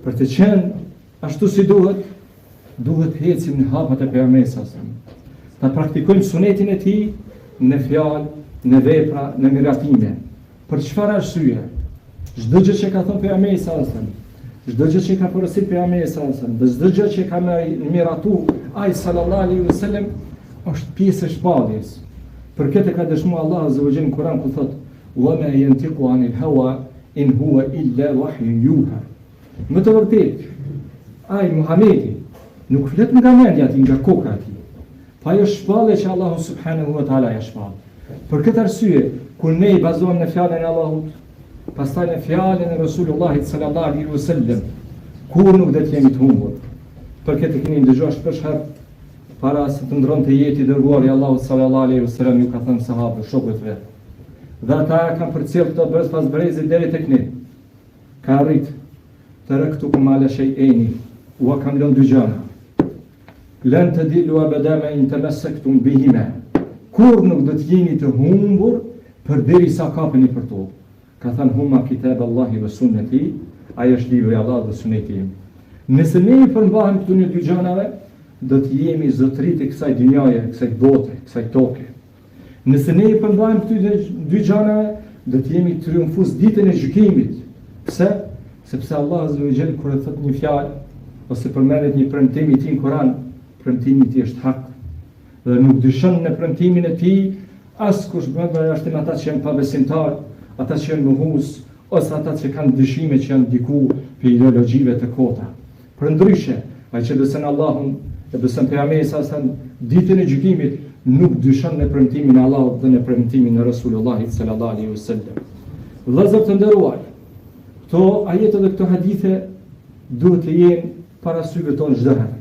Për të qenë ashtu si duhet hecim në hapat e pejgamberit sallallahu alajhi wasallam. Ta praktikojmë sunetin e tij në fjalë, në vepra, në miratime. Për çfarë arsye? Çdo gjë që ka thënë pejgamberi sallallahu alajhi wasallam, çdo gjë që ka porositur pejgamberi sallallahu alajhi wasallam, çdo gjë që ka miratu ai sallallahu alajhi wasallam është pjesë e shpalljes. Për këtë ka dëshmuar Allahu azza wa jalla në Kur'an ku thotë: "Wa ma yantiqu 'anil hawa in huwa illa wahyun yuha." Më të vërtetë, ai Muhamedi nuk flet nga mendja ati, nga koka ati. Pa jo shpallje që Allahu subhanahu wa taala ja shpall. Për këtë arsye, kur ne i bazohem në fjalën e Allahut, pastaj në fjalën e Resulullahit sallallahu alaihi wasallam, kur nuk do të jemi të humbur. Për këtë keni dëgjuar shpesh herë para se të ndronte jeti dërguari i Allahut sallallahu alaihi wasallam ju ka thënë sahabëve, shokët vet. Dhe ata kanë përcjell këto brez pas brezi deri tek ne. Ka arrit taraktukum ala shay'aini wa kam lënë dy gjëra. Lan tadilu abada ma in tamassaktum bihima. Kur nuk do të jeni të humbur përderisa kapeni për to. Ka thënë huma kitab Allahi wa sunnati, ai është libri i Allahut dhe suneti im. Nëse ne i përmbahem këtu në dy gjërave, do të jemi zotërit e kësaj dynjaje, kësaj bote, kësaj toke. Nëse ne i përmbahem këtu dy gjërave, do të jemi triumfues ditën e gjykimit. Pse? Sepse Allah azza wa jall kur thot një fjalë ose përmendet një premtim i tij në Kur'an, premtimi i tij është hak. Dhe nuk dyshon në premtimin e tij askush brenda jashtë ata që janë pabesimtar, ata që janë mohues ose ata që kanë dyshime që janë diku për ideologjive të kota. Përndryshe, ai që beson Allahun e beson pejgamberin sa ditën e gjykimit nuk dyshon në premtimin e Allahut dhe në premtimin e Resulullahit sallallahu alaihi wasallam. Vëllezër të nderuar, këto ajete dhe këto hadithe duhet të jenë para syve tonë çdo herë.